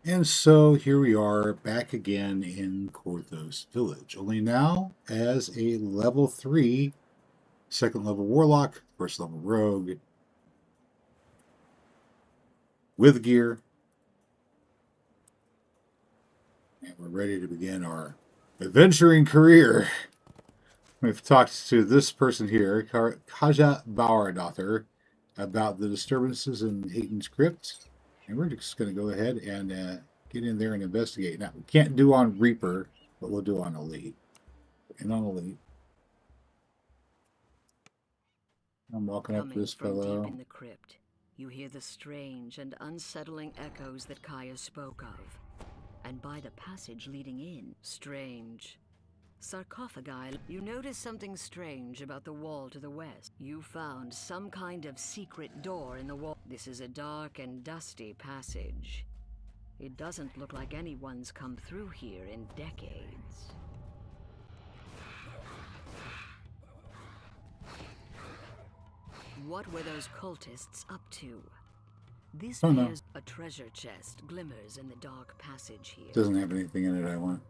And so here we are back again in Korthos Village, only now as a level 3, second level Warlock, first level Rogue, with gear. And we're ready to begin our adventuring career. We've talked to this person here, Kaja Bauerdother, about the disturbances in Hayton's crypt. And we're just going to go ahead and get in there and investigate. Now, we can't do on Reaper, but we'll do on Elite. And on Elite. I'm walking up to Coming this from deep fellow. in the crypt, you hear the strange and unsettling echoes that Kaya spoke of. And by the passage leading in, strange. Sarcophagi, you notice something strange about the wall to the west. You found some kind of secret door in the wall. This is a dark and dusty passage. It doesn't look like anyone's come through here in decades. What were those cultists up to? This bears a treasure chest glimmers in the dark passage here. Doesn't have anything in it I want.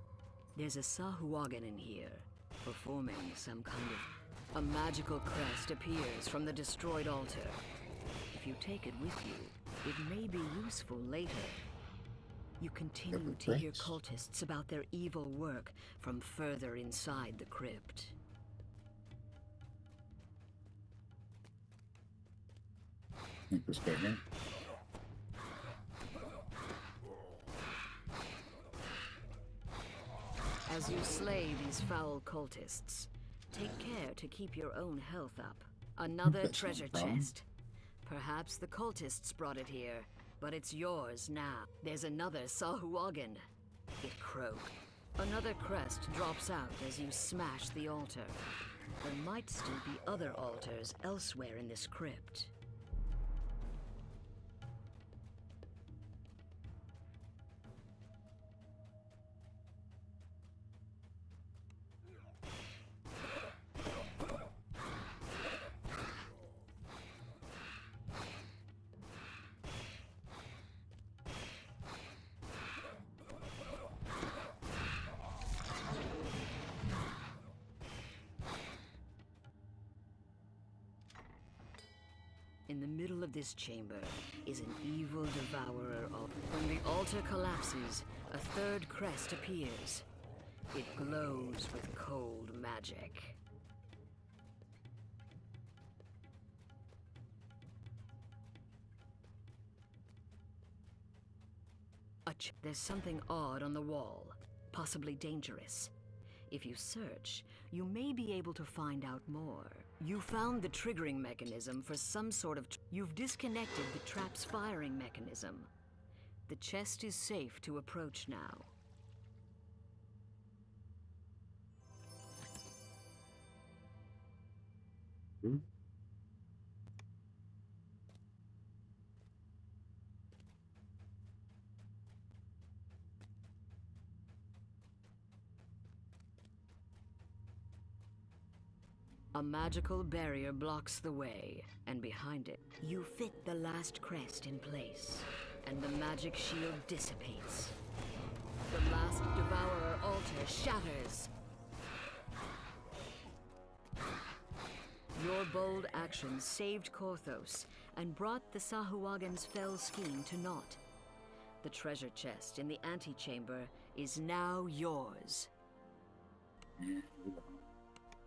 There's a Sahuagin in here, performing some kind of... A magical crest appears from the destroyed altar. If you take it with you, it may be useful later. You continue to hear cultists about their evil work from further inside the crypt. I think this guy here. As you slay these foul cultists, take care to keep your own health up. Another treasure chest. Perhaps the cultists brought it here, but it's yours now. There's another Sahuagin. It croaked. Another crest drops out as you smash the altar. There might still be other altars elsewhere in this crypt. In the middle of this chamber is an evil devourer. When the altar collapses, a third crest appears. It glows with cold magic. There's something odd on the wall, possibly dangerous. If you search, you may be able to find out more. You found the triggering mechanism for some sort of... You've disconnected the trap's firing mechanism. The chest is safe to approach now. A magical barrier blocks the way, and behind it, you fit the last crest in place, and the magic shield dissipates. The last devourer altar shatters. Your bold actions saved Korthos and brought the Sahuagin's fell scheme to naught. The treasure chest in the antechamber is now yours.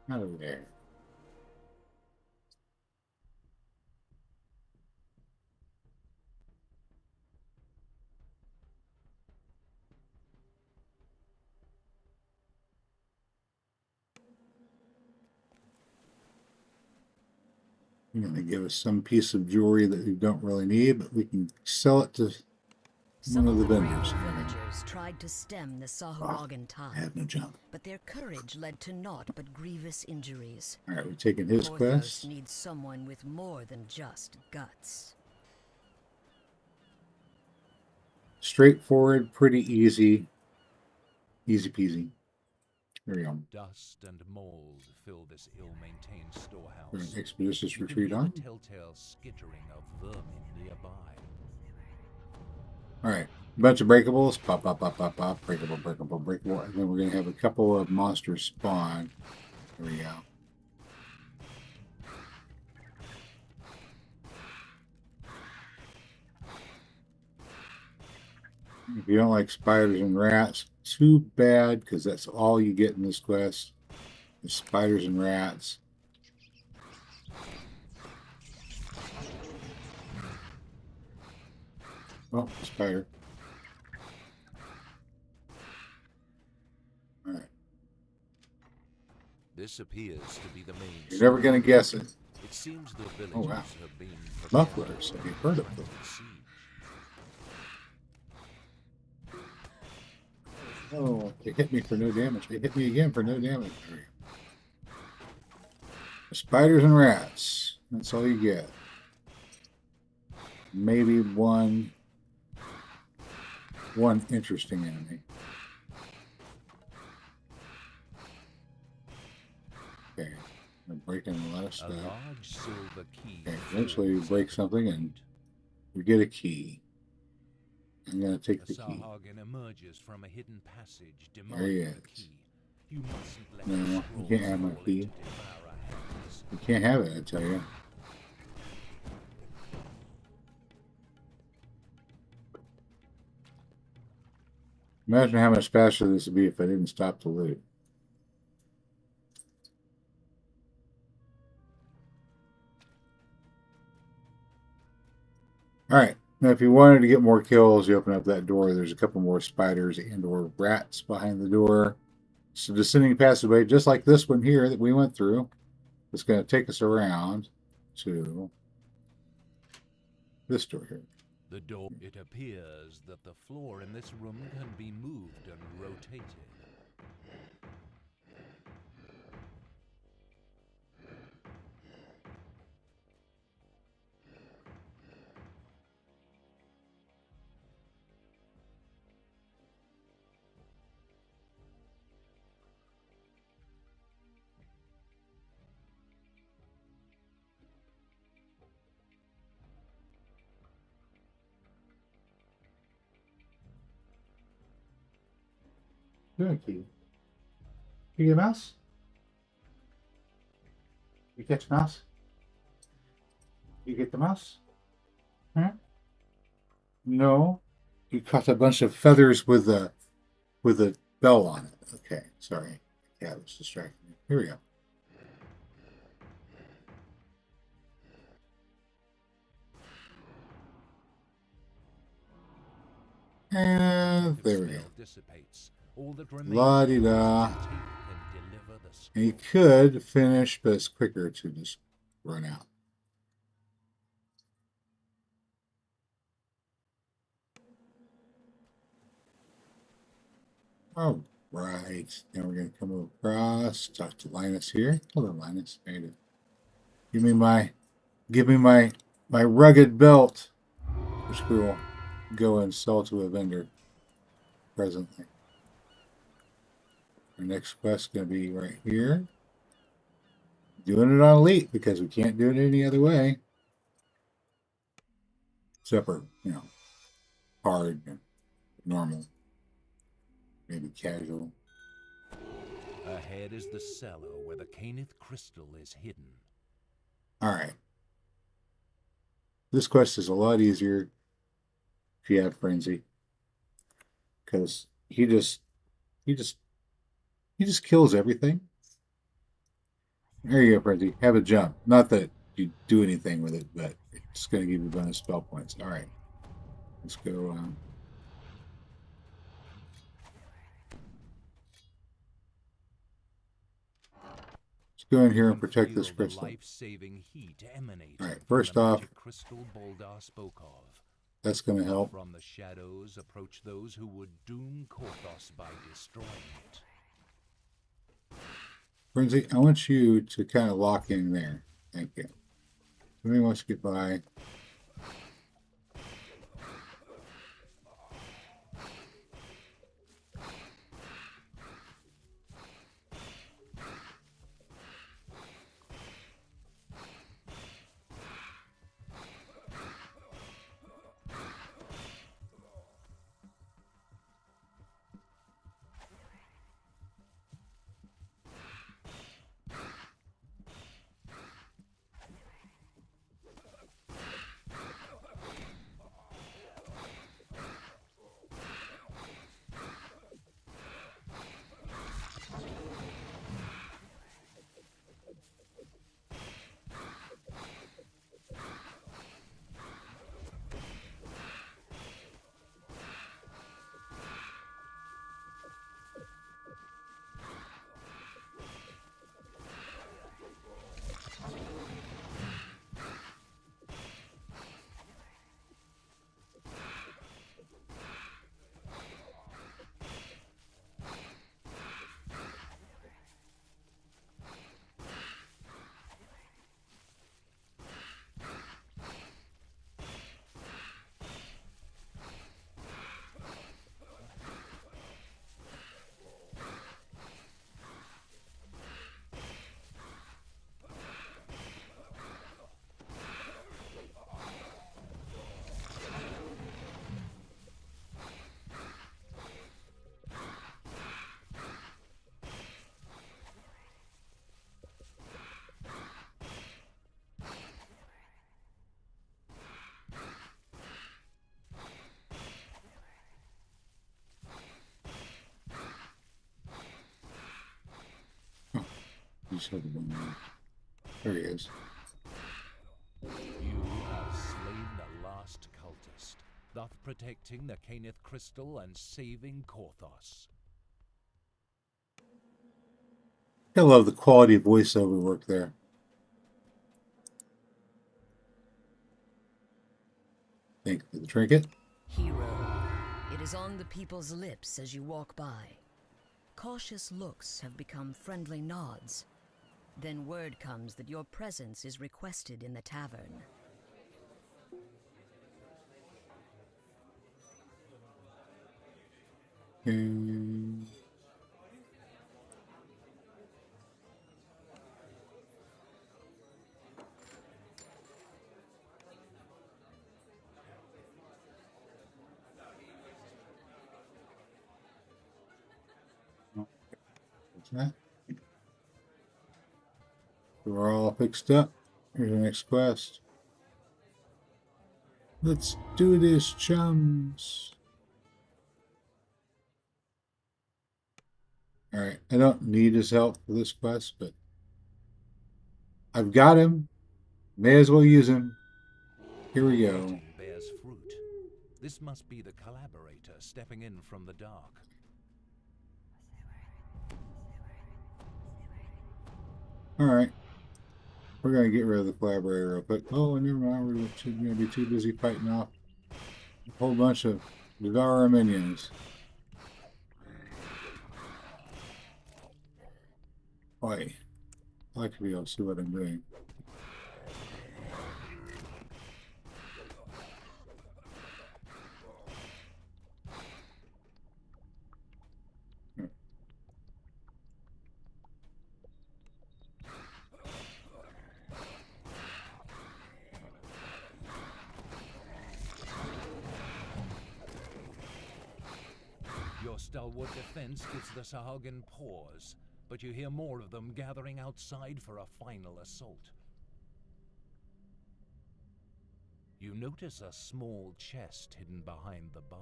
Out of there. You're going to give us some piece of jewelry that we don't really need, but we can sell it to one of the vendors. Villagers tried to stem the Sahuagin tide. I have no jump. But their courage led to naught but grievous injuries. All right, we're taking his Korthos quest. needs someone with more than just guts. Straightforward, pretty easy. Easy peasy. There we go. Dust and mold fill this ill-maintained storehouse. There's an expeditious You can retreat hear on. the telltale skittering of vermin nearby. All right, bunch of breakables. Pop, pop, pop, pop, pop. Breakable, breakable, breakable. And then we're going to have a couple of monsters spawn. There we go. If you don't like spiders and rats, too bad, because that's all you get in this quest. The spiders and rats. Oh, spider. All right. This appears to be the main. You're never going to guess it. It seems the villagers Oh, wow. have been Mufflers. Have you heard of them? Oh, they hit me for no damage. They hit me again for no damage. Spiders and rats. That's all you get. Maybe one interesting enemy. Okay, I'm breaking a lot of stuff. Okay, eventually we break something and we get a key. I'm gonna take the key. Emerges from a hidden passage. There he is. No, you can't have my key. You can't have it, I tell you. Imagine how much faster this would be if I didn't stop to loot. Alright, now if you wanted to get more kills, you open up that door. There's a couple more spiders and or rats behind the door. It's a descending passageway, just like this one here that we went through. It's going to take us around to this door here. The door. It appears that the floor in this room can be moved and rotated. Thank you. You get a mouse? You catch a mouse? You get the mouse? Huh? No. You caught a bunch of feathers with a bell on it. Okay, sorry. Yeah, it was distracting me. Here we go. And there we go. La-di-da. And you could finish, but it's quicker to just run out. All right. Now we're going to come across, talk to Linus here. Hello, Linus. How you doing? Give me my rugged belt, which we will go and sell to a vendor presently. Our next quest is going to be right here. Doing it on Elite because we can't do it any other way. Except for, hard and normal. Maybe casual. Ahead is the cellar where the Canith crystal is hidden. Alright. This quest is a lot easier if you have Frenzy. Because he just kills everything. There you go, Frenzy. Have a jump. Not that you do anything with it, but it's going to give you bonus spell points. Alright. Let's go. Let's go in here and protect this crystal. Alright, first off, that's going to help. From the shadows approach those who would doom Korthos by destroying it. Frenzy, I want you to kind of lock in there. Thank you. Somebody wants to get by. Just have one more. There he is. You have slain the last cultist, thus protecting the Caneth crystal and saving Korthos. I love the quality of voiceover work there. Thank you for the trinket. Hero, it is on the people's lips as you walk by. Cautious looks have become friendly nods. Then word comes that your presence is requested in the tavern. What's that? We're all fixed up. Here's the next quest. Let's do this, chums. Alright, I don't need his help for this quest, but I've got him. May as well use him. Here we go. Waiting bears fruit. This must be the collaborator stepping in from the dark. Alright. We're going to get rid of the collaborator real quick. Oh, never mind. We're going to be too busy fighting off a whole bunch of Devourer minions. Boy, I like to be able to see what I'm doing. Your stalwart defense gives the Sahagin pause, but you hear more of them gathering outside for a final assault. You notice a small chest hidden behind the bar.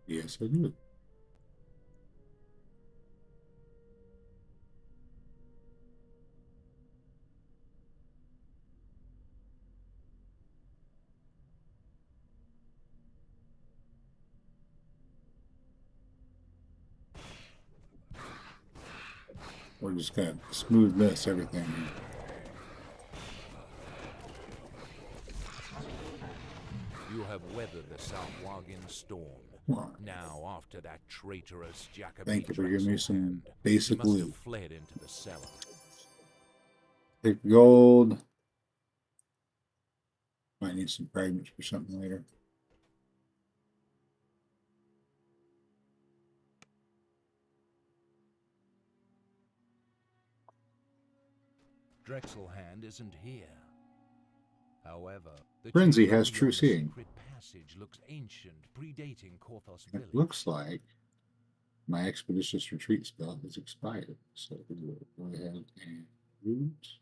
Yes, I do. We're just going to smooth this everything here. You have weathered the Southwargan storm. Well, Now, after that traitorous Jacobite thank you for giving me Drexel some hand, basic you must loot. have fled into the cellar. Take gold. Might need some fragments for something later. Drexel hand isn't here. However, the Frenzy chamber has beyond true the seeing. secret passage looks ancient, predating Korthos It village. looks like my expeditious retreat spell has expired. So we'll go ahead and root.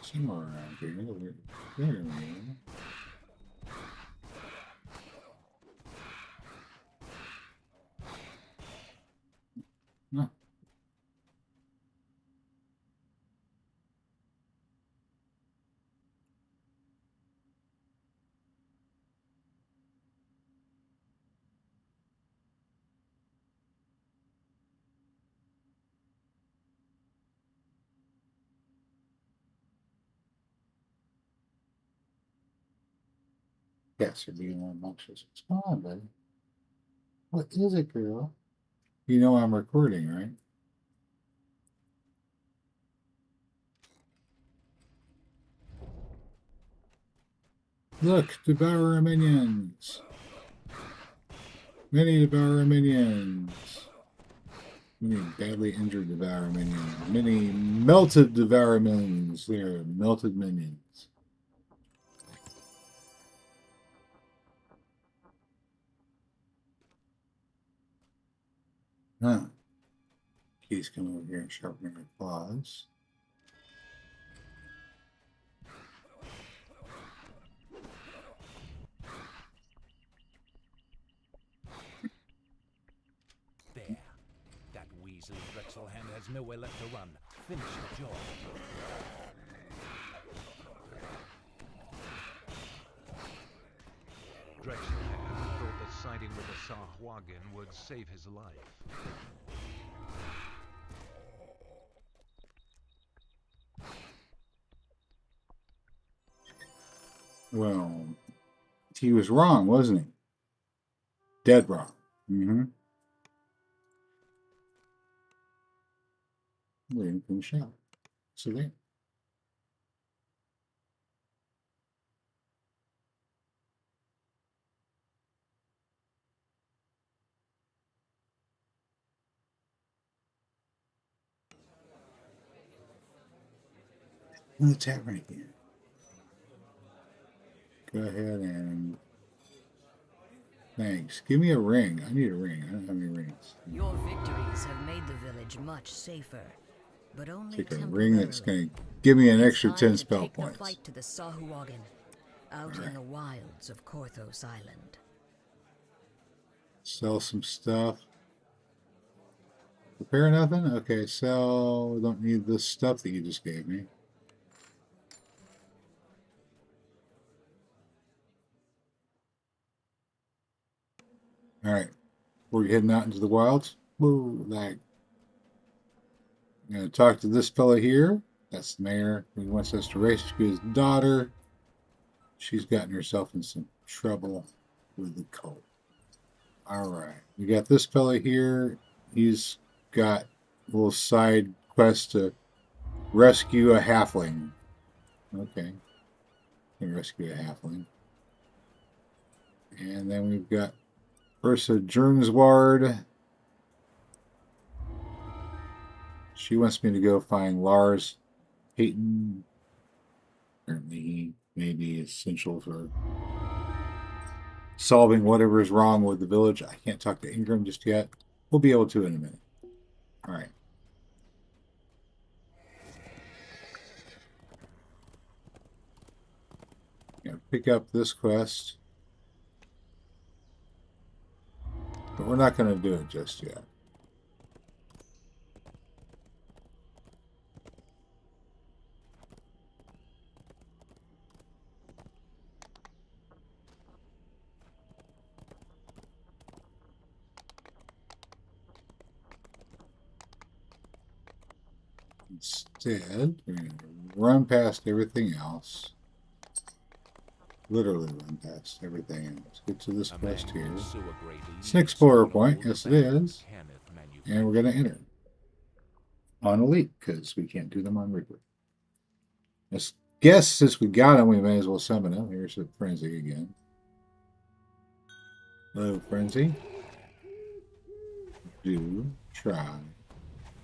Somewhere around here. There we go. No. Yes, you're being rambunctious. What's going on, buddy? What is it, girl? You know I'm recording, right? Look, Devourer minions. Many Devourer minions. Many badly injured Devourer minions. Many melted Devourer minions. They're melted minions. Huh. Keys come over here and sharpen her claws. pieces, Drexelhand has nowhere left to run. Finish the job. Drexelhand thought that siding with the Sahuagin would save his life. Well, he was wrong, wasn't he? Dead wrong. Mm-hmm. Waiting for the shot. So there. In the tavern again. Go ahead and thanks. Give me a ring. I need a ring. I don't have any rings. Your victories have made the village much safer, but only Take a temporarily. ring that's going to give me an It's extra time 10 to spell take the points. fight to the Sahuagin, out in the wilds of Korthos Island. Sell some stuff. Prepare nothing? Okay, sell. We don't need this stuff that you just gave me. Alright. We're heading out into the wilds. Woo, lag. I'm going to talk to this fella here. That's the mayor. He wants us to rescue his daughter. She's gotten herself in some trouble with the cult. Alright. We got this fella here. He's got a little side quest to rescue a halfling. Okay. Can rescue a halfling. And then we've got Ursa Jernsward. She wants me to go find Lars Payton. Apparently he may be essential for solving whatever is wrong with the village. I can't talk to Ingram just yet. We'll be able to in a minute. All right. Gonna pick up this quest. But we're not going to do it just yet. Instead, we're going to run past everything else. Literally run past everything else. Get to this quest here. It's an explorer point. Yes, it is. And we're going to enter on Elite because we can't do them on Reaper. I guess since we got him, we may as well summon him. Here's the Frenzy again. Hello, Frenzy. Do try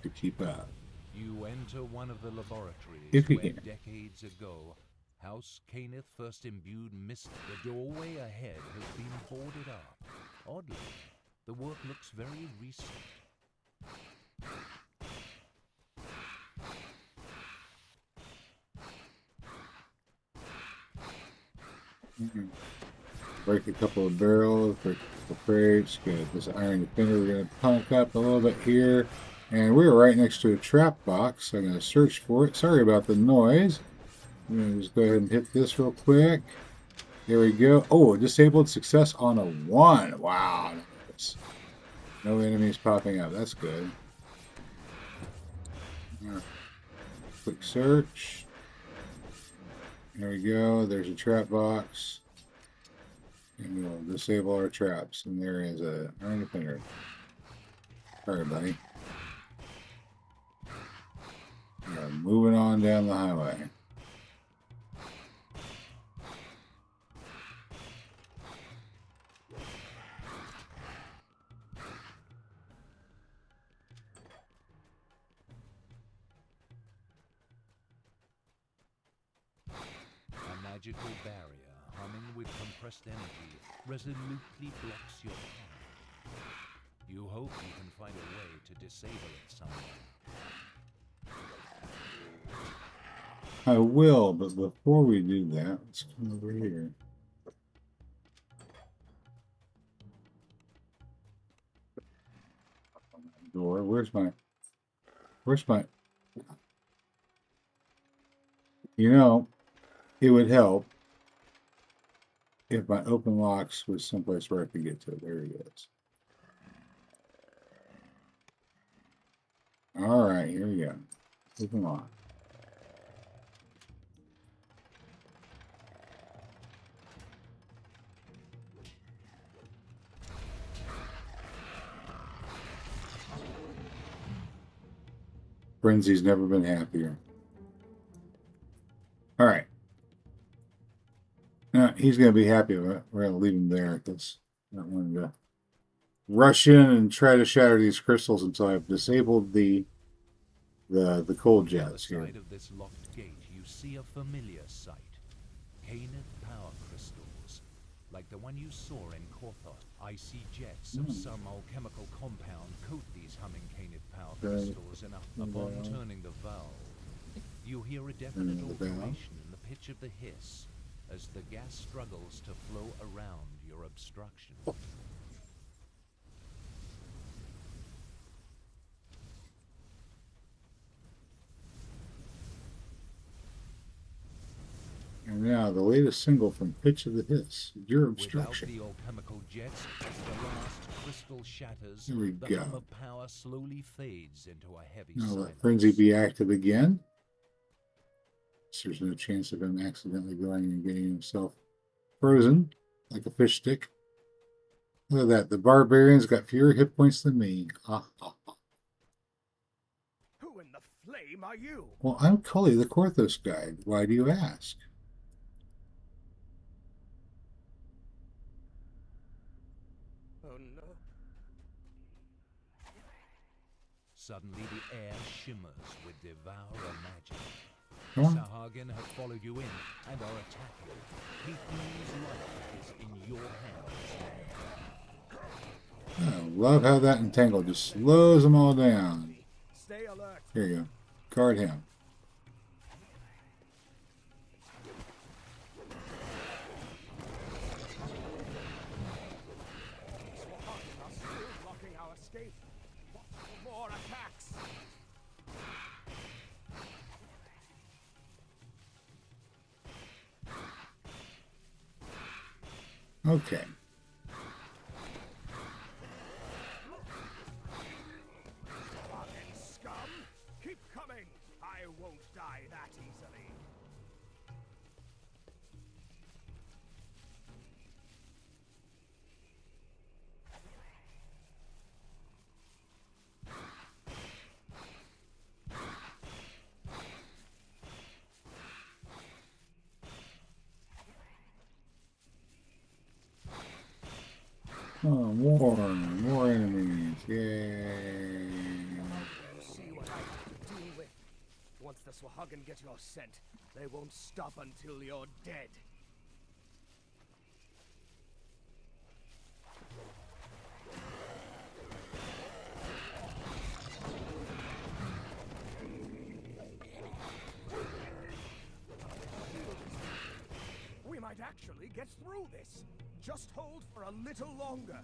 to keep up. You enter one of the laboratories If we where can. decades ago House Cainith first imbued mist. The doorway ahead has been boarded up. Oddly, the work looks very recent. Break a couple of barrels, break a couple of crates. Good. This iron defender, we're going to punk up a little bit here. And we're right next to a trap box. So I'm going to search for it. Sorry about the noise. I'm going to just go ahead and hit this real quick. There we go. Oh, disabled success on a 1. Wow. Nice. No enemies popping up. That's good. Right. Quick search. There we go. There's a trap box. And we'll disable our traps. And there is a iron defender. Sorry, buddy. Moving on down the highway. A magical barrier, humming with compressed energy, resolutely blocks your path. You hope you can find a way to disable it somewhere. I will, but before we do that, let's come over here. Door. Where's my Where's my... You know, it would help if my open locks was someplace where I could get to it. There he is. All right, here we go. Open lock. Frenzy's never been happier. All right. Now, he's going to be happy. We're going to leave him there because I don't want him to rush in and try to shatter these crystals until I've disabled the cold jets here. On the side of this locked gate, you see a familiar sight. Canid power crystals, like the one you saw in Korthos. Icy jets of some alchemical compound coat these humming Canid power crystals enough. Upon turning the valve, you hear a definite alteration in the pitch of the hiss as the gas struggles to flow around your obstruction. And now the latest single from Pitch of the Hiss, Your Obstruction. Without the alchemical jets, as the last crystal shatters, There we the go. hum of power slowly fades into a heavy Now silence. let Frenzy be active again. So there's no chance of him accidentally going and getting himself frozen like a fish stick. Look at that. The barbarian's got fewer hit points than me. Ha ha ha. Who in the flame are you? Well, I'm Caully, the Korthos guide. Why do you ask? Oh no. Suddenly the air shimmers with devourer magic. Come on. Sahagin have followed you in and are attacking. Haten's life is in your hands. I love how that entangle just slows them all down. Stay alert. Here you go. Guard him. Swahagan are still blocking our escape. Watch for more attacks. Okay. Swahagan scum! Keep coming! I won't die that easily. Oh, more enemies. Yay. See what I have to deal with. Once the Swahagan get your scent, they won't stop until you're dead. We might actually get through this. Just hold for a little longer.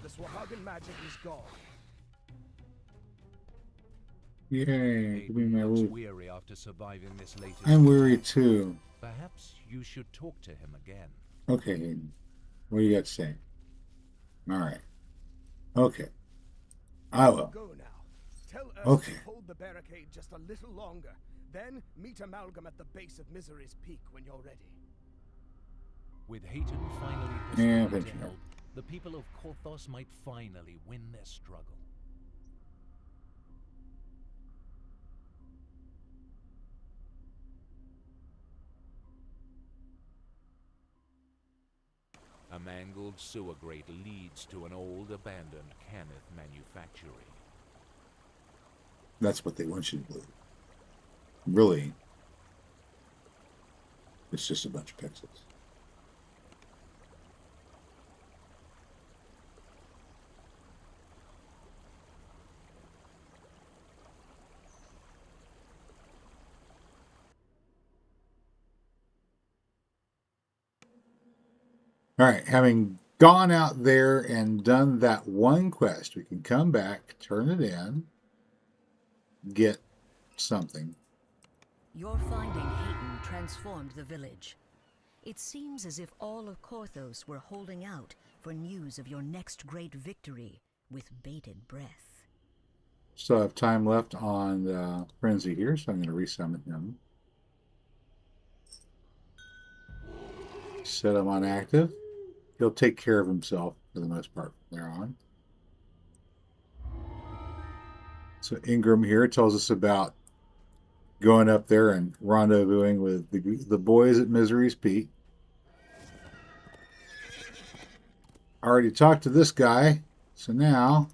The Swahagan magic is gone. Yay. Give me my Hayten looks loot. weary after surviving this latest I'm weary attack. too. Perhaps you should talk to him again. Okay, Hayden. What do you got to say? All right. Okay. I will. Go now. Tell Earth Okay. to hold the barricade just a little longer. Then meet Amalgam at the base of Misery's Peak when you're ready. With Hayten finally Yeah, persuaded to eventually. help, the people of Korthos might finally win their struggle. A mangled sewer grate leads to an old abandoned Cannith manufactory. That's what they want you to believe. Really, it's just a bunch of pixels. All right, having gone out there and done that one quest, we can come back, turn it in, get something. Your finding Hayton transformed the village. It seems as if all of Korthos were holding out for news of your next great victory with bated breath. Still have time left on Frenzy here, so I'm going to resummon him. Set him on active. He'll take care of himself for the most part from there on. So Ingram here tells us about going up there and rendezvousing with the boys at Misery's Peak. I already talked to this guy, so now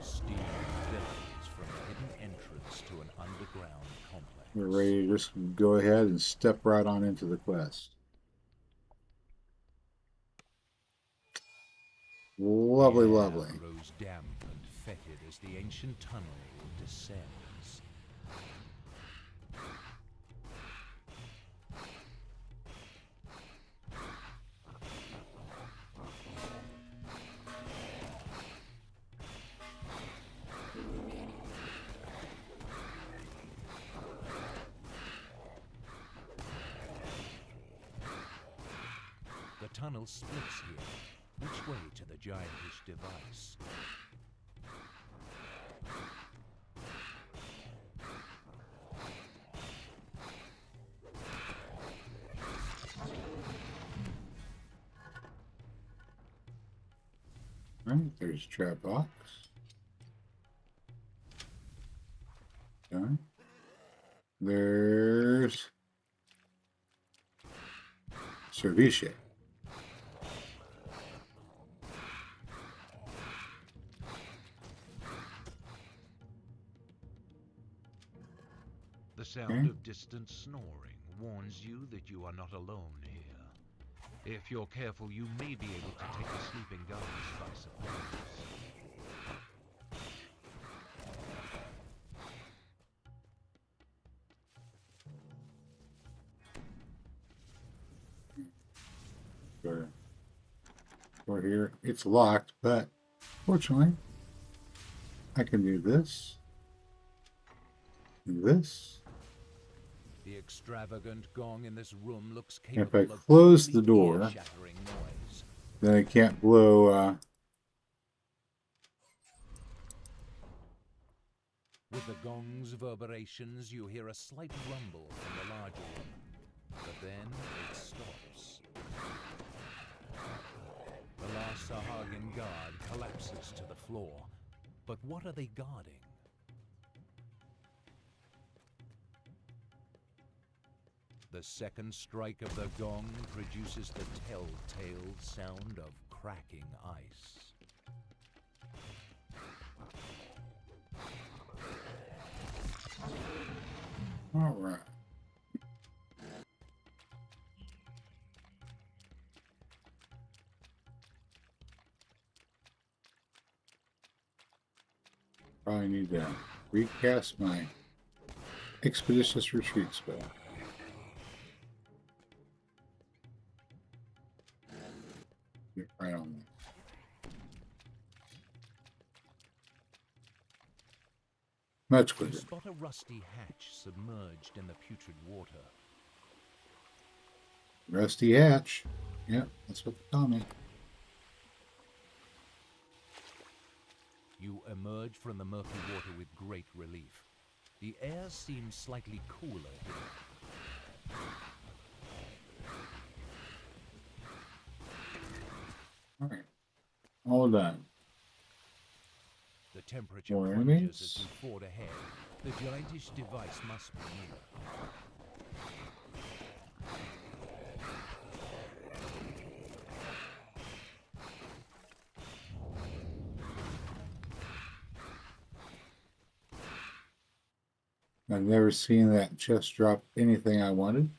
Steal villains from a hidden entrance to an underground complex. we're ready to just go ahead and step right on into the quest. Lovely, The air lovely. grows damp and fetid as the ancient tunnel descends. The tunnel splits here. Which way to the giantish device? All right, there's a trap box. Okay. There's Service. The sound of distant snoring warns you that you are not alone here. If you're careful, you may be able to take the sleeping guards by surprise. Door here. It's locked, but fortunately, I can do this. Do this. The extravagant gong in this room looks If capable I of close the truly door, ear-shattering noise. then I can't blow. With the gong's reverberations, you hear a slight rumble from the larger room, but then it stops. The last Sahagin guard collapses to the floor. But what are they guarding? The second strike of the gong produces the telltale sound of cracking ice. All right. Probably need to recast my expeditious retreat spell. Get right on that. Much You quicker. spot a rusty hatch submerged in the putrid water. Rusty hatch. Yep, that's what they call me. You emerge from the murky water with great relief. The air seems slightly cooler here. All right. All done. The temperature More plunges enemies? as you ford ahead. The giantish device must be near. I've never seen that chest drop anything I wanted.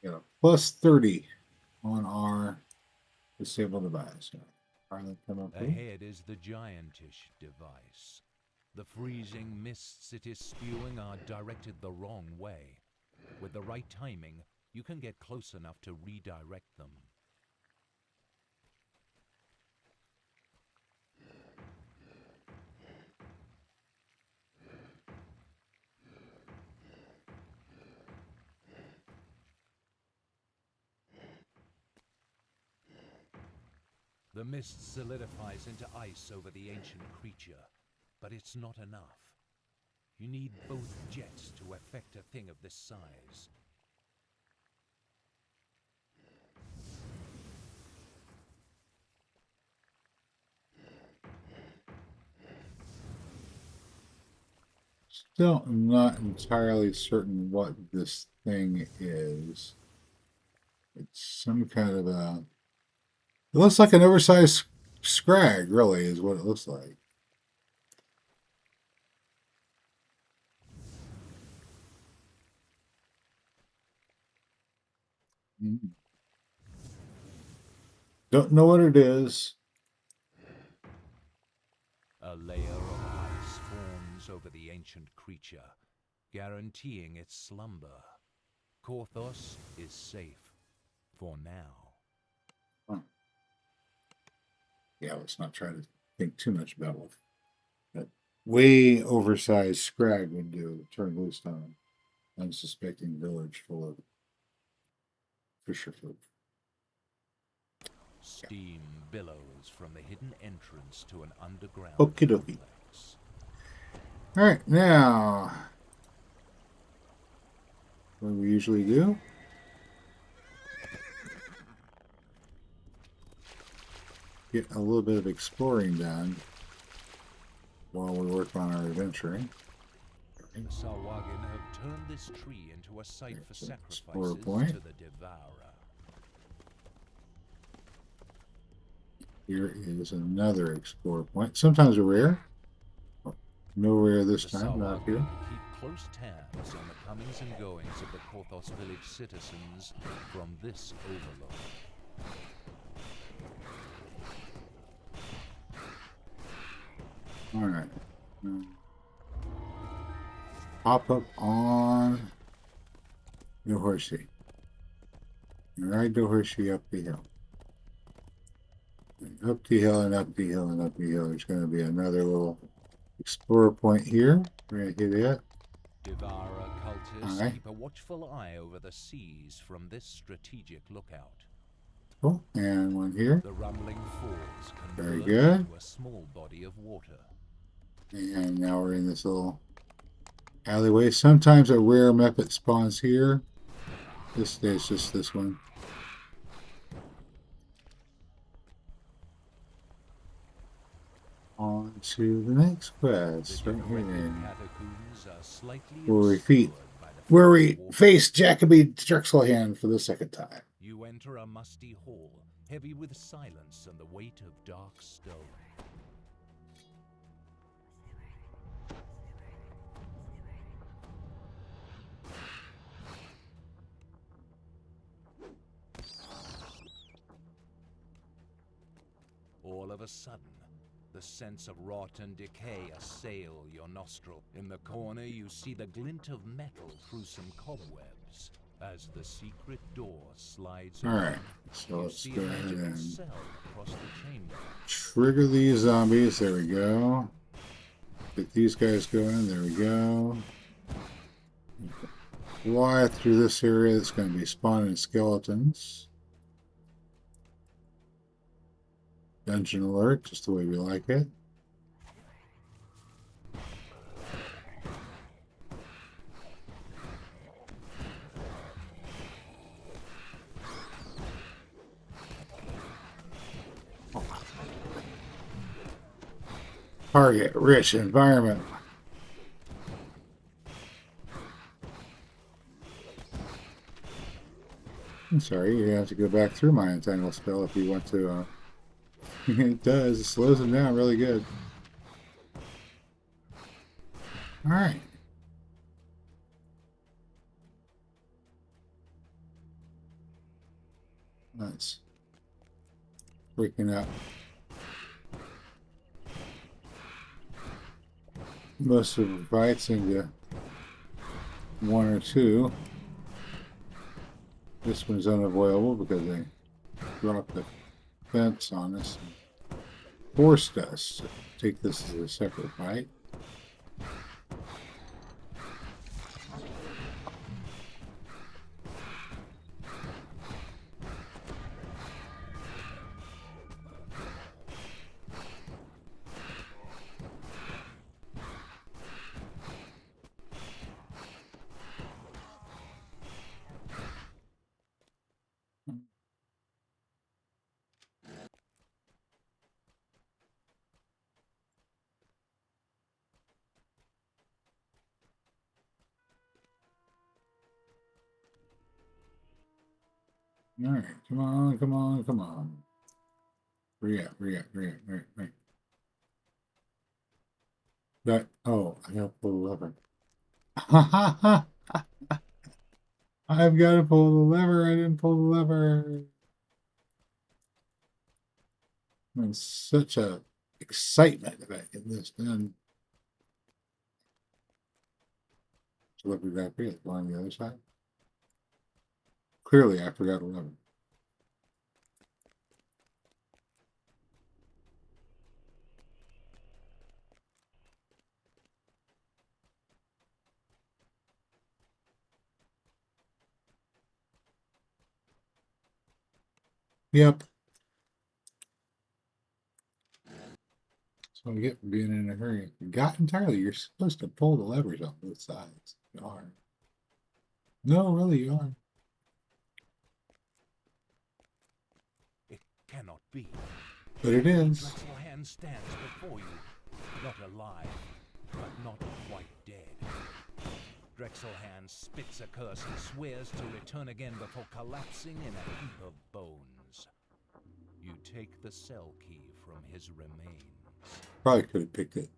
Got a plus 30 on our disabled device. Finally come up with. Ahead is the giantish device. The freezing mists it is spewing are directed the wrong way. With the right timing, you can get close enough to redirect them. The mist solidifies into ice over the ancient creature, but it's not enough. You need both jets to effect a thing of this size. Still, I'm not entirely certain what this thing is. It's some kind of a... It looks like an oversized scrag, really, is what it looks like. Don't know what it is. A layer of ice forms over the ancient creature, guaranteeing its slumber. Korthos is safe. For now. Huh. Yeah, let's not try to think too much about what that way oversized scrag would do. Turn loose on an unsuspecting village full of fisher folk. Steam billows from the hidden entrance to an underground Okie dokie. complex. All right, now what do we usually do? Get a little bit of exploring done while we work on our adventuring. Sarwagin have turned this tree into a site for There's an sacrifices explorer point. to the Devourer. Here is another explorer point. Sometimes a rare. No rare this The time, not here. Sarwagin keep close tabs on the comings and goings of the Korthos village citizens from this overlook. All right. Pop up on the horsey. And ride the horsey up the hill. And up the hill and up the hill and up the hill. There's going to be another little explorer point here. We're going to hit it. Devourer cultists Alright. keep a watchful eye over the seas from this strategic lookout. Cool. And one here. The rumbling falls Very convert good. into a small body of water. And now we're in this little alleyway. Sometimes a rare method spawns here. This day it's just this one. On to the next quest. The Right here. decrepit catacombs are slightly Where we obscured by the face Jacoby Drexelhand for the second time. You enter a musty hall, heavy with silence and the weight of dark stone. All of a sudden, the sense of rot and decay assail your nostril. In the corner, you see the glint of metal through some cobwebs. As the secret door slides All right, open, so you let's see go a ahead magical and cell across the chamber. trigger these zombies. There we go. Get these guys going. There we go. Fly through this area. It's going to be spawning skeletons. Dungeon alert, just the way we like it. Target rich environment. I'm sorry, you have to go back through my entangle spell if you want to. It does. It slows them down really good. All right. Nice. Breaking up most of the fights into one or two. This one's unavoidable because they dropped the fence on us and forced us to take this as a separate fight. All right, come on, come on, come on. Hurry up, hurry up, hurry up, hurry up, hurry up. That, oh, I gotta pull the lever. I've got to pull the lever. I didn't pull the lever. And such a excitement about getting this done. Lever back here, on the other side. Clearly, I forgot a lever. Yep. So I get being in a hurry. Forgot entirely. You're supposed to pull the levers on both sides. You are. No, really, you are. It cannot be. But it is. Drexelhand stands before you, not alive, but not quite dead. Drexelhand spits a curse and swears to return again before collapsing in a heap of bones. You take the cell key from his remains. Probably could have picked it.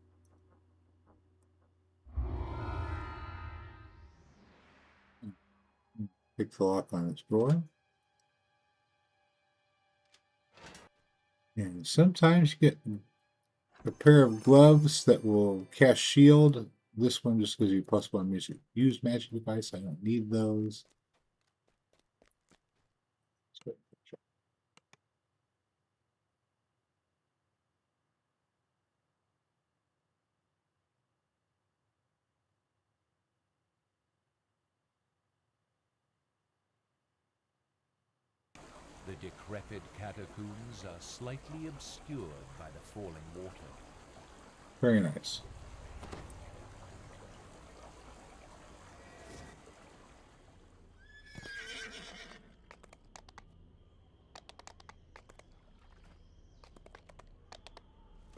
Pick the lock on this door. And sometimes you get a pair of gloves that will cast shield. This one just gives you +1 use magic device. I don't need those. The decrepit catacombs are slightly obscured by the falling water. Very nice.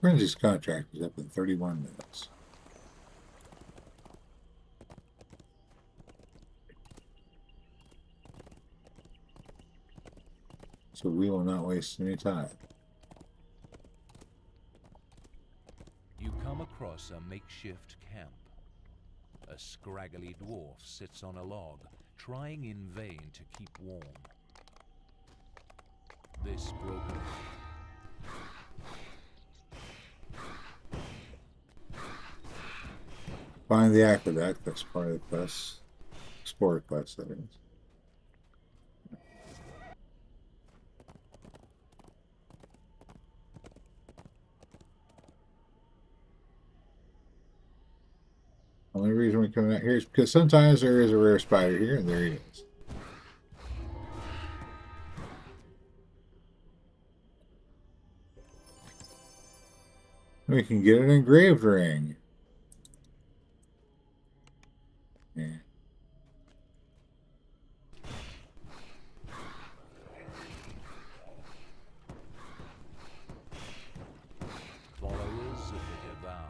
Frenzy's contract is up in 31 minutes. So we will not waste any time. You come across a makeshift camp. A scraggly dwarf sits on a log, trying in vain to keep warm. This broken... Find the aqueduct. That's part of the quest. Explorer quest, that is. Only reason we're coming out here is because sometimes there is a rare spider here, and there he is. We can get an engraved ring. Yeah. Followers of the Devourer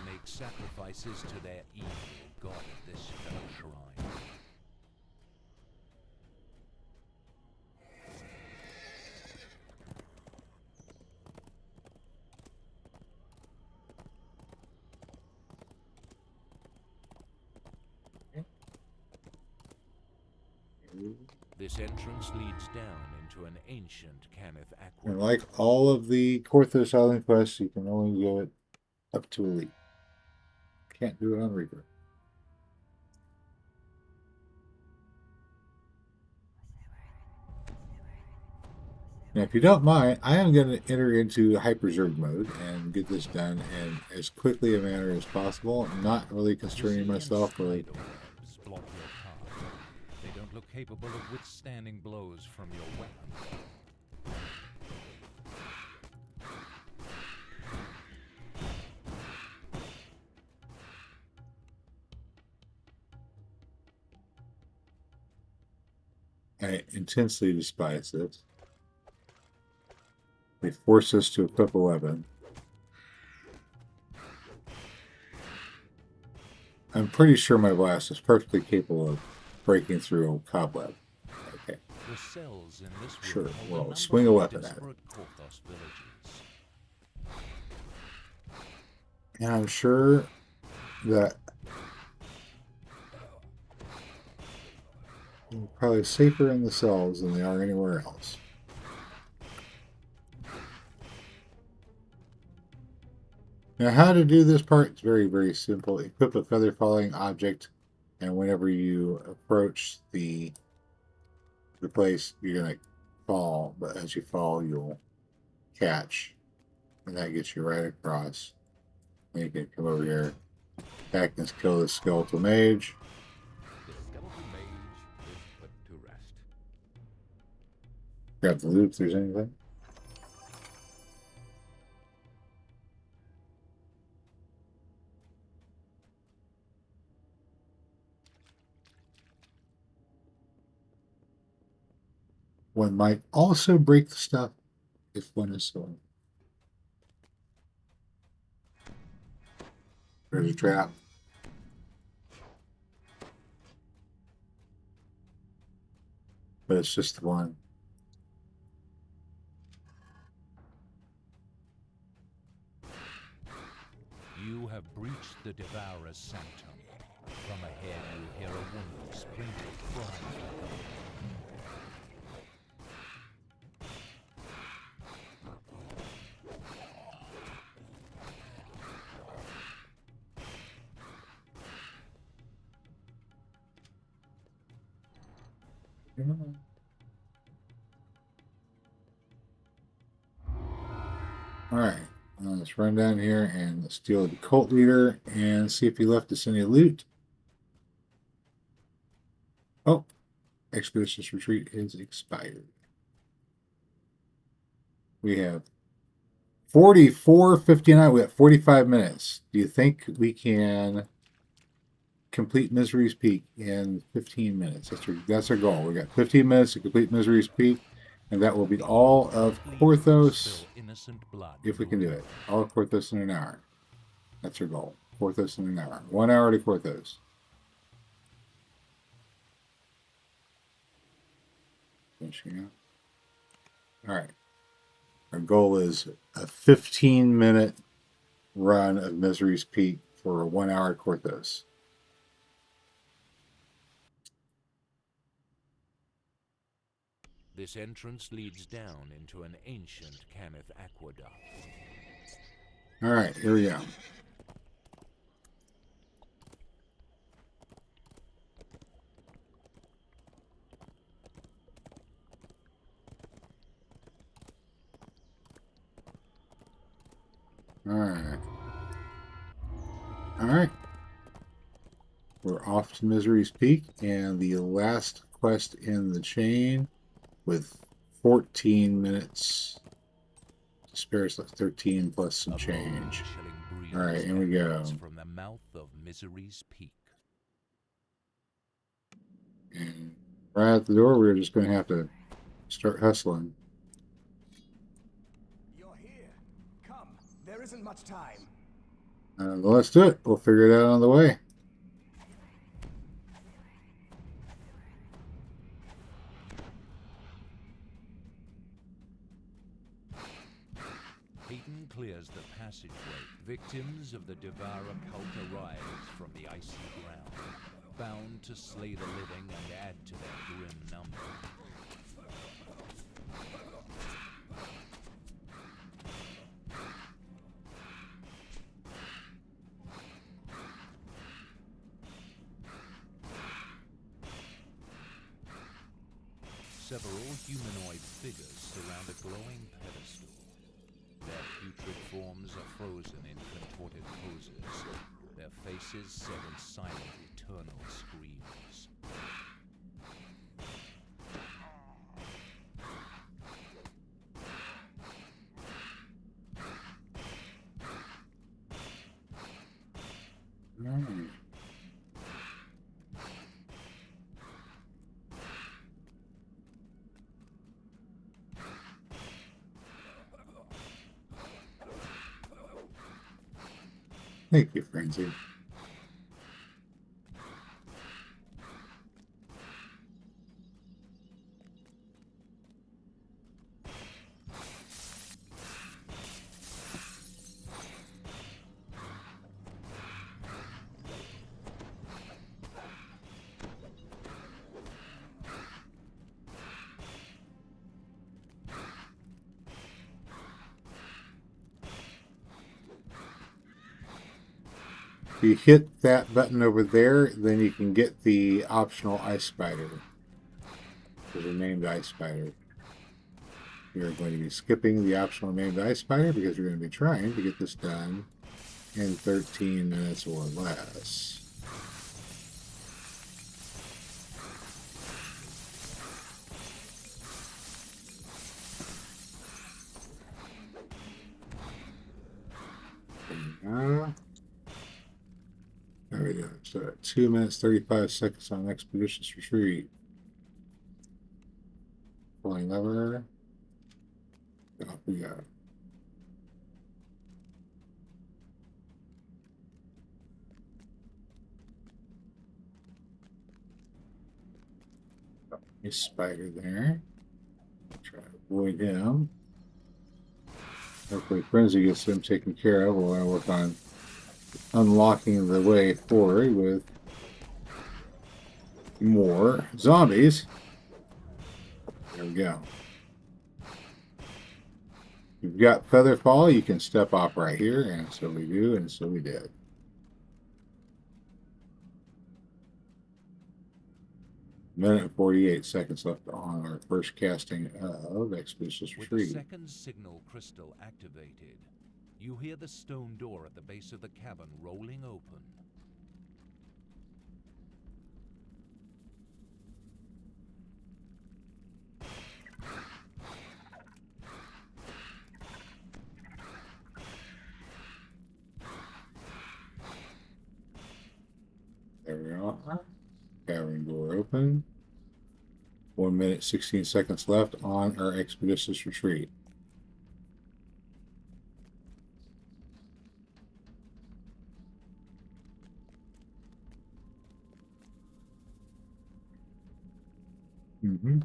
make sacrifices to their evil god at this fell shrine. This This entrance leads down into an ancient Caneth aqueduct. And like all of the Korthos Island quests, you can only do it up to elite. Can't do it on Reaper. Now, if you don't mind, I am going to enter into Hyperzerg mode and get this done in as quickly a manner as possible, not really constraining myself with. Block your path. They don't look capable of withstanding blows from your weapon. I intensely despise this. They force us to equip a weapon. I'm pretty sure my blast is perfectly capable of breaking through a cobweb. Okay. The cells in this room Sure, hold a well, number swing a of weapon at it. disparate Korthos villages. And I'm sure that they're probably safer in the cells than they are anywhere else. Now, how to do this part is very, very simple. Equip a feather falling object, and whenever you approach the place, you're going to fall. But as you fall, you'll catch, and that gets you right across. And you can come over here, attack and kill the skeletal mage. The skeletal mage is put to rest. Grab the loot if there's anything. One might also break the stuff if one is so. There's a trap. But it's just the one. You have breached the Devourer's sanctum. From ahead you hear a woman's plaintive cry for help. Alright, let's run down here and steal the cult leader and see if he left us any loot. Oh, Expeditious Retreat is expired. We have 44:59. We have 45 minutes. Do you think we can complete Misery's Peak in 15 minutes? That's our goal. We got 15 minutes to complete Misery's Peak, and that will be all of Korthos, if we can do it. All of Korthos in an hour. That's our goal. Korthos in an hour. 1 hour to Korthos. Finishing up. All right. Our goal is a 15-minute run of Misery's Peak for a 1 hour Korthos. This entrance leads down into an ancient Caneth aqueduct. All right, here we go. All right. All right. We're off to Misery's Peak, and the last quest in the chain with 14 minutes to spare us, like 13 plus some change. All right, here we go. From the mouth of Misery's Peak. And right at the door, we're just going to have to start hustling. You're here. Come. There isn't much time. Well, let's do it. We'll figure it out on the way. Peyton clears the passageway. Victims of the Devourer cult arise from the icy ground. bound to slay the living and add to their grim number. Several humanoid figures surround a glowing pedestal. Their putrid forms are frozen in contorted poses, their faces set in silent, eternal screams. Thank you, Frenzy. If you hit that button over there, then you can get the optional ice spider. There's a named ice spider. You're going to be skipping the optional named ice spider because you're going to be trying to get this done in 13 minutes or less. There we go. So 2 minutes 35 seconds on Expeditious Retreat. Pulling lever. Off we go. A spider there. Try to avoid him. Hopefully Frenzy gets him taken care of while I work on unlocking the way forward with more zombies. There we go. You've got feather fall, you can step off right here, and so we do, and so we did. Minute and 48 seconds left on our first casting of Expeditious With the Retreat. second signal crystal activated, you hear the stone door at the base of the cavern rolling open. There we are. Cavern door open. 1 minute, 16 seconds left on our Expeditious Retreat. Mm-hmm.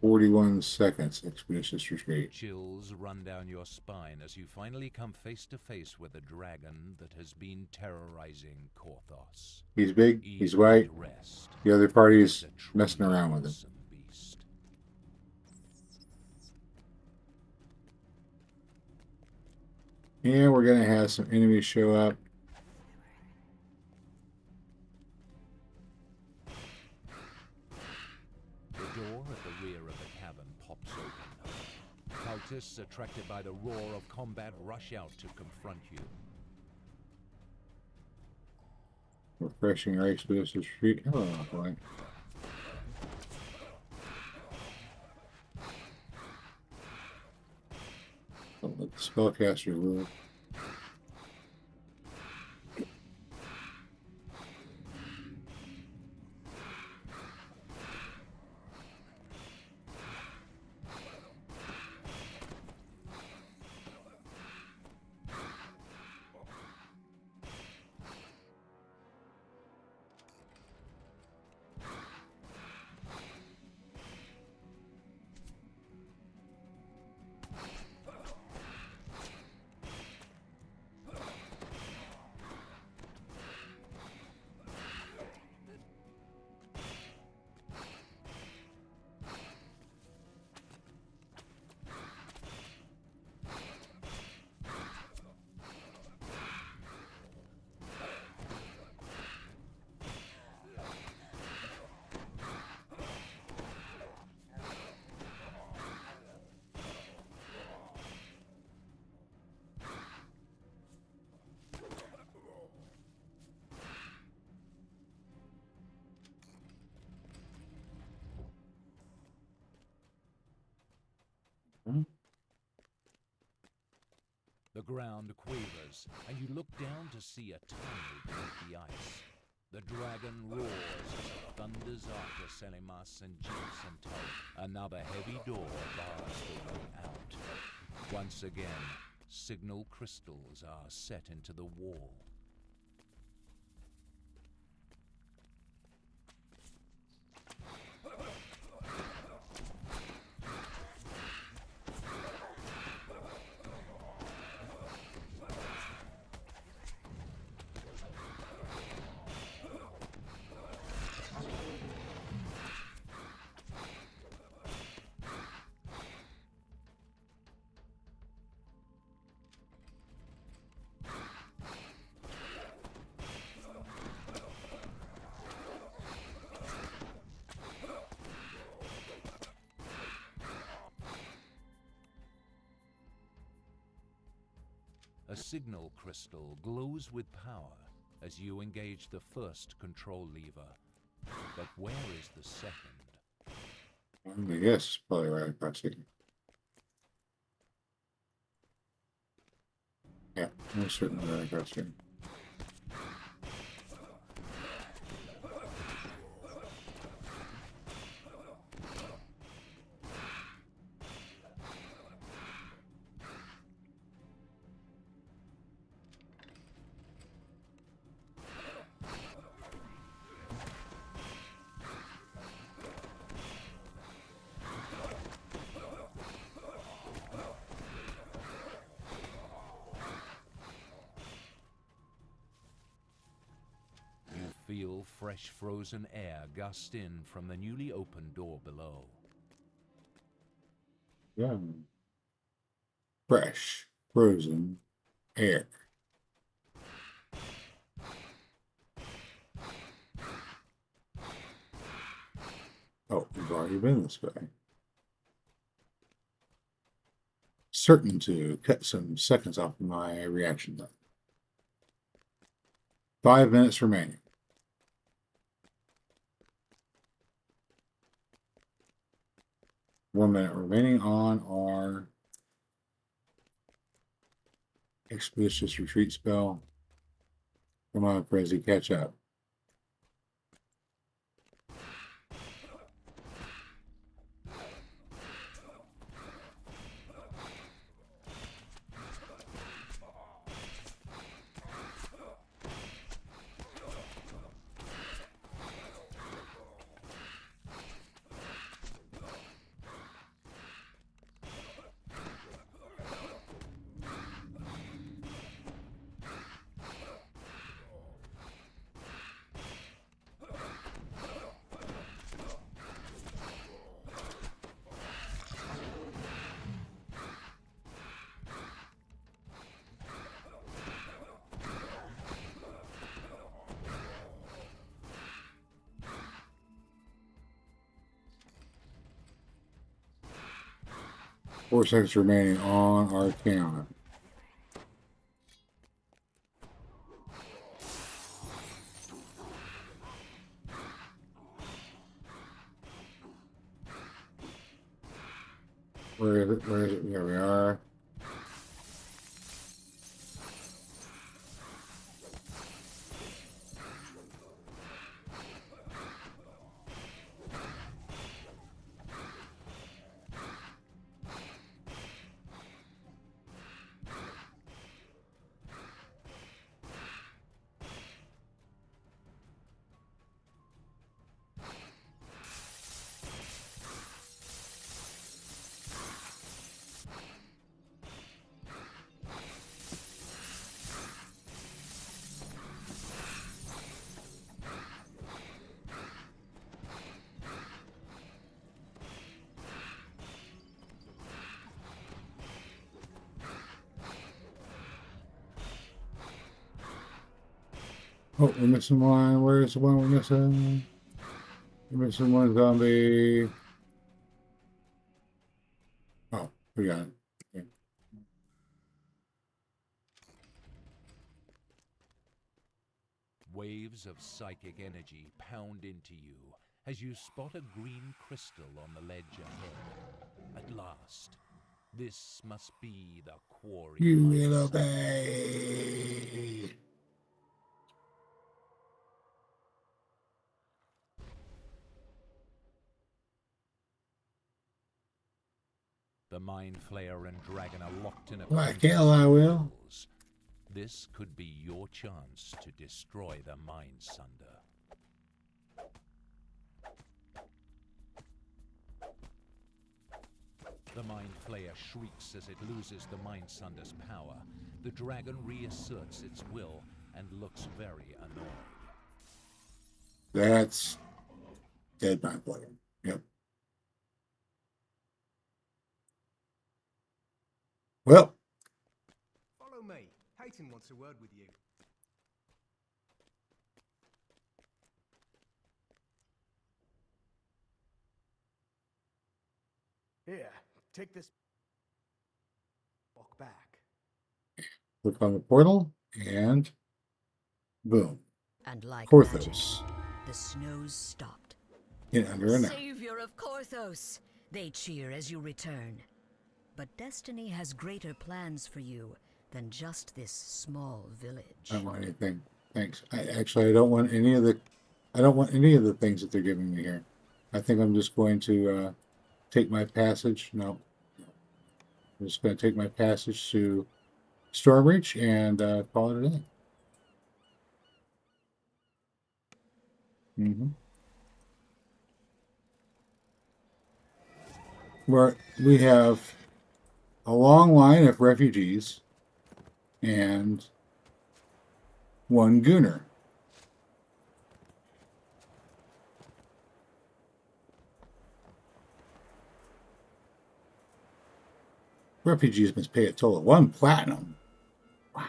"41 seconds, Expeditious Retreat." Chills run down your spine as you finally come face to face with a dragon that has been terrorizing Korthos. He's big, Eager he's white, to rest. the other party's It's a truly messing around with him. awesome beast. And we're going to have some enemies show up. The door at the rear of the cavern pops open. Cultists attracted by the roar of combat rush out to confront you. Refreshing our Expeditious Retreat. Hello, boy. Don't let the spellcaster live. The ground quavers, and you look down to see a tunnel beneath the ice. The dragon roars as it thunders after Selimas and Jeeps and Tulk. Another heavy door bars the way out. Once again, signal crystals are set into the wall. A signal crystal glows with power as you engage the first control lever. But where is the second? I guess it's probably right across here. Yeah, most certainly right across here. Feel fresh frozen air gust in from the newly opened door below. Yeah. Fresh, frozen air. Oh, we've already been this way. Certain to cut some seconds off my reaction time. 5 minutes remaining. One minute remaining on our expeditious retreat spell. Come on, Frizzy, catch up. Four seconds remaining on our count. Where is it? Where is it? Here we are. Oh, we're missing one. Where's the one we're missing? We're missing one zombie. Oh, we got it. Okay. Waves of psychic energy pound into you as you spot a green crystal on the ledge ahead. At last, This must be the quarry. You my will son. obey. The Mind Flayer and Dragon are locked in a Like contest hell I for will. jewels. This could be your chance to destroy the Mind Sunder. The Mind Flayer shrieks as it loses the Mind Sunder's power. The dragon reasserts its will and looks very annoyed. That's dead Mind Flayer. Yep. Well, Follow me. Hayton wants a word with you. Here, take this. Walk back. click on the portal and boom. And like magic, Korthos. the snows stopped. In under an hour. Savior of Korthos! They cheer as you return. But destiny has greater plans for you than just this small village. I don't want anything. Thanks. I don't want any of the things that they're giving me here. I think I'm just going to take my passage. No. I'm just going to take my passage to Stormreach and call it a day. Where we have a long line of refugees and one gooner. Refugees must pay a total of 1 platinum. Wow.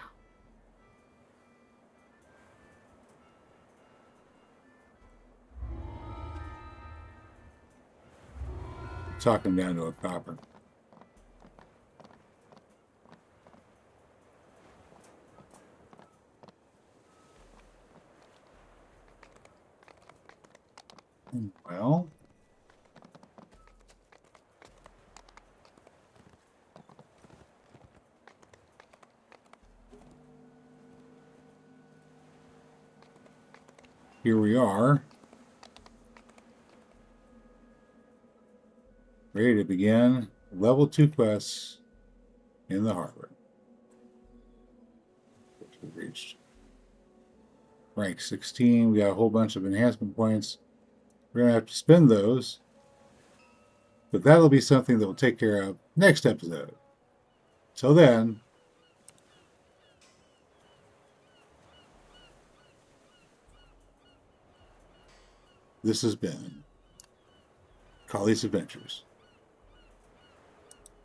Talking down to a copper. Well, here we are, ready to begin level 2 quests in the harbor. Which we reached rank 16. We got a whole bunch of enhancement points. We're going to have to spend those, but that'll be something that we'll take care of next episode. Till then, this has been Caully's Adventures.